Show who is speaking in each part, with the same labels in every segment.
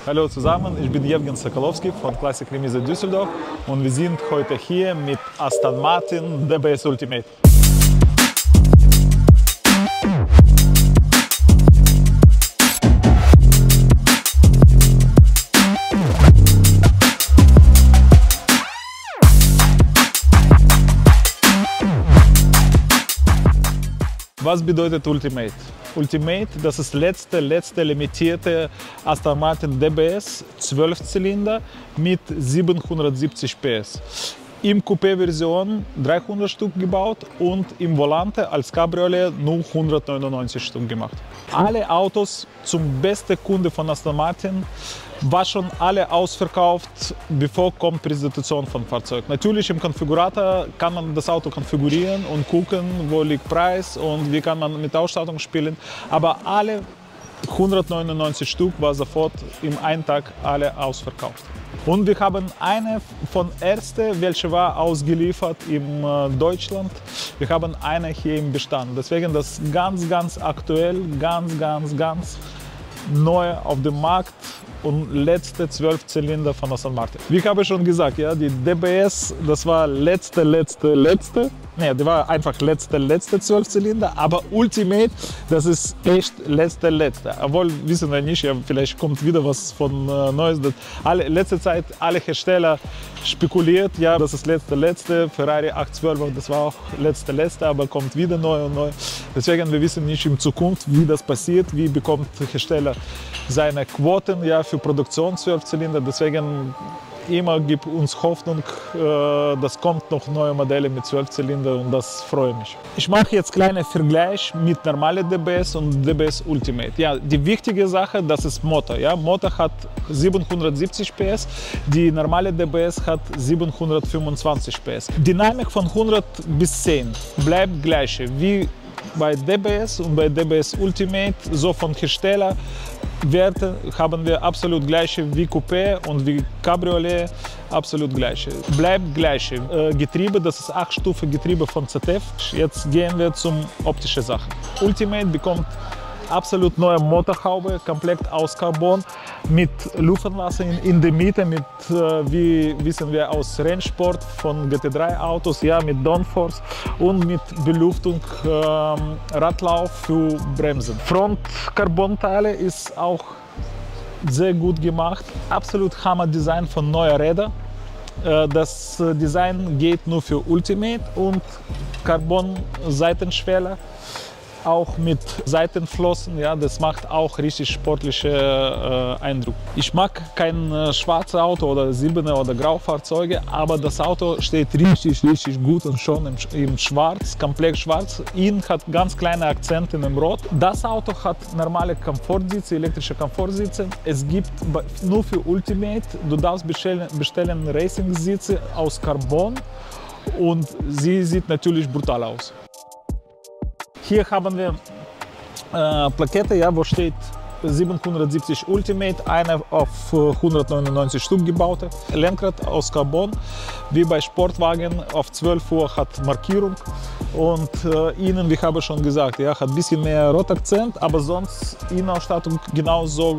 Speaker 1: Hallo zusammen, ich bin Jewgen Sokolowski von Classic Remise Düsseldorf und wir sind heute hier mit Aston Martin DBS Ultimate. Was bedeutet Ultimate? Ultimate, das ist letzte limitierte Aston Martin DBS 12-Zylinder mit 770 PS. Im Coupé-Version 300 Stück gebaut und im Volante als Cabriolet nur 199 Stück gemacht. Alle Autos zum besten Kunde von Aston Martin war schon alle ausverkauft, bevor kommt Präsentation von Fahrzeug. Natürlich im Konfigurator kann man das Auto konfigurieren und gucken, wo liegt Preis und wie kann man mit Ausstattung spielen. Aber alle 199 Stück war sofort im einen Tag alle ausverkauft. Und wir haben eine von ersten, welche war ausgeliefert in Deutschland. Wir haben eine hier im Bestand. Deswegen das ganz aktuell, ganz neu auf dem Markt und letzte 12-Zylinder von Aston Martin. Wie habe ich schon gesagt, ja, die DBS, das war letzte. Ne, die war einfach letzte 12-Zylinder, aber Ultimate, das ist echt letzte. Obwohl, wissen wir nicht, ja, vielleicht kommt wieder was von Neues. Letzte Zeit, alle Hersteller spekuliert, ja, das ist letzte. Ferrari 812, das war auch letzte, aber kommt wieder neu und neu. Deswegen, wir wissen nicht in Zukunft, wie das passiert, wie bekommt der Hersteller seine Quoten, ja, für Produktion 12-Zylinder. Deswegen immer gibt uns Hoffnung, dass kommt noch neue Modelle mit 12-Zylinder und das freut mich. Ich mache jetzt einen kleinen Vergleich mit normalen DBS und DBS Ultimate. Ja, die wichtige Sache, das ist Motor. Ja, Motor hat 770 PS, die normale DBS hat 725 PS. Dynamik von 100 bis 10 bleibt gleich wie bei DBS und bei DBS Ultimate, so von Hersteller. Werte haben wir absolut gleiche wie Coupé und wie Cabriolet, absolut gleiche. Bleibt gleiche. Getriebe, das ist 8-Stufe-Getriebe von ZF. Jetzt gehen wir zum optischen Sachen. Ultimate bekommt absolut neue Motorhaube, komplett aus Carbon, mit Luftanlasser in der Mitte, mit, wie wissen wir aus Rennsport von GT3 Autos, ja, mit Downforce und mit Belüftung, Radlauf für Bremsen. Front-Carbon-Teile ist auch sehr gut gemacht, absolut Hammer-Design von neuen Rädern. Das Design geht nur für Ultimate und Carbon-Seitenschweller. Auch mit Seitenflossen, ja, das macht auch richtig sportliche Eindruck. Ich mag kein schwarzes Auto oder silberne oder graue Fahrzeuge, aber das Auto steht richtig gut und schon im Schwarz, komplett schwarz. Innen hat ganz kleine Akzente im Rot. Das Auto hat normale Komfortsitze, elektrische Komfortsitze. Es gibt nur für Ultimate, du darfst bestellen Racing-Sitze aus Carbon und sie sieht natürlich brutal aus. Hier haben wir Plakette, ja, wo steht 770 Ultimate, eine auf 199 Stück gebaute. Lenkrad aus Carbon, wie bei Sportwagen, auf 12 Uhr hat Markierung. Und innen, wie habe ich schon gesagt, ja, hat ein bisschen mehr Rotakzent, aber sonst Innenausstattung genauso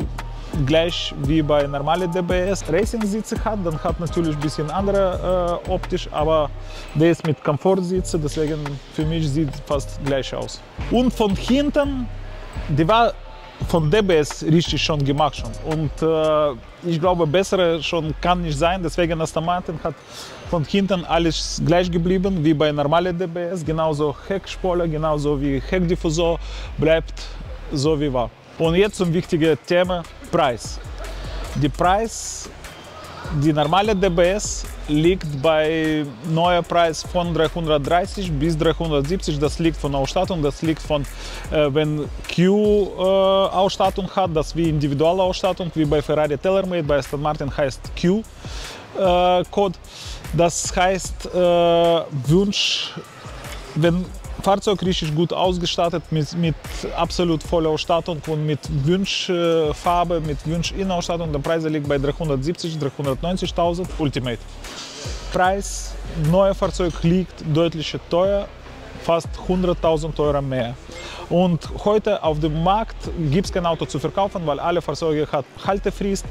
Speaker 1: gleich wie bei normalen DBS. Racing-Sitze hat, dann hat natürlich ein bisschen andere optisch, aber der ist mit Komfortsitze, deswegen für mich sieht fast gleich aus. Und von hinten, die war von DBS richtig schon gemacht und ich glaube, bessere schon kann nicht sein, deswegen Aston Martin hat von hinten alles gleich geblieben wie bei normalen DBS, genauso Heckspoiler, genauso wie Heckdiffusor bleibt so wie war. Und jetzt zum wichtigen Thema, Preis. Die normale DBS liegt bei neuer Preis von 330 bis 370. Das liegt von Ausstattung, das liegt von, wenn Q-Ausstattung hat, das wie Individualausstattung, wie bei Ferrari TaylorMade, bei Aston Martin heißt Q-Code. Das heißt Wunsch, wenn Fahrzeug richtig gut ausgestattet mit absolut voller Ausstattung und mit Wunschfarbe, mit Wunsch-Innenausstattung. Der Preis liegt bei 370.000, 390.000 Ultimate. Preis, neues Fahrzeug liegt deutlich teuer fast 100.000 Euro mehr. Und heute auf dem Markt gibt es kein Auto zu verkaufen, weil alle Fahrzeuge haben Haltefrist.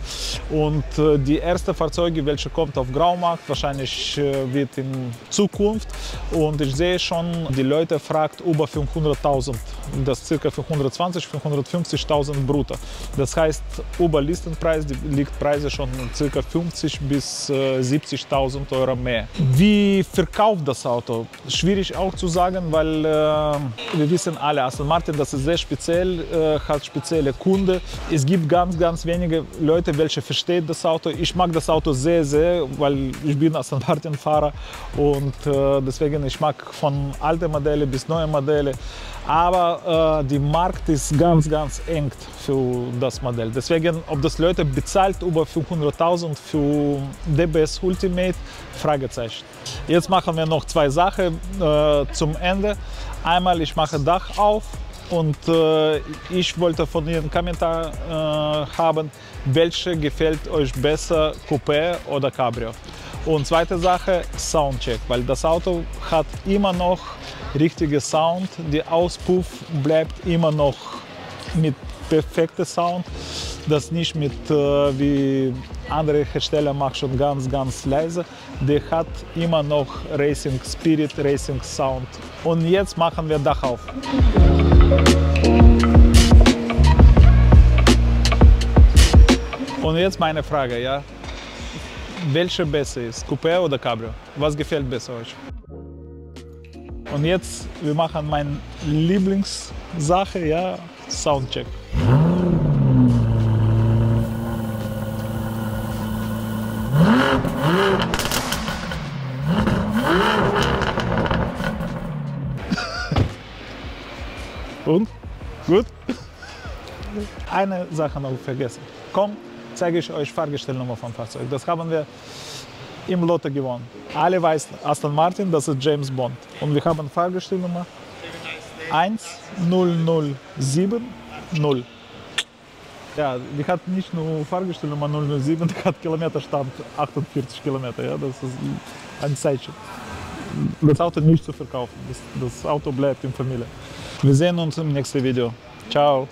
Speaker 1: Und die erste Fahrzeuge, welche kommt auf Graumarkt, wahrscheinlich wird in Zukunft. Und ich sehe schon, die Leute fragen über 500.000, das ca. 520.000, 550.000 brutto. Das heißt, über Listenpreis liegt Preise schon ca. 50.000 bis 70.000 Euro mehr. Wie verkauft das Auto? Schwierig auch zu sagen, weil wir wissen alle, Aston Martin, das ist sehr speziell, hat spezielle Kunden. Es gibt ganz wenige Leute, welche verstehen das Auto. Ich mag das Auto sehr, weil ich bin Aston Martin Fahrer und deswegen ich mag von alten Modellen bis neue Modelle. Aber der Markt ist ganz eng für das Modell. Deswegen, ob das Leute bezahlt über 500.000 für DBS Ultimate, Fragezeichen. Jetzt machen wir noch zwei Sachen zum Ende. Einmal, ich mache Dach auf und ich wollte von Ihnen einen Kommentar haben, welche gefällt euch besser, Coupé oder Cabrio. Und zweite Sache, Soundcheck, weil das Auto hat immer noch richtigen Sound, der Auspuff bleibt immer noch mit perfektem Sound, das nicht mit, wie andere Hersteller machen, schon ganz leise. Der hat immer noch Racing Spirit, Racing Sound. Und jetzt machen wir Dach auf. Und jetzt meine Frage, ja? Welche besser ist, Coupé oder Cabrio? Was gefällt besser euch? Und jetzt, wir machen meine Lieblingssache, ja, Soundcheck. Und? Gut? Eine Sache noch vergessen. Komm, zeige ich euch Fahrgestellnummer vom Fahrzeug. Das haben wir im Lotto gewonnen. Alle wissen, Aston Martin, das ist James Bond. Und wir haben Fahrgestellnummer 10070. Ja, die hat nicht nur Fahrgestellnummer 007, die hat Kilometerstand 48 Kilometer. Ja, das ist ein Zeichen. Das Auto nicht zu verkaufen. Das Auto bleibt in Familie. Wir sehen uns im nächsten Video. Ciao.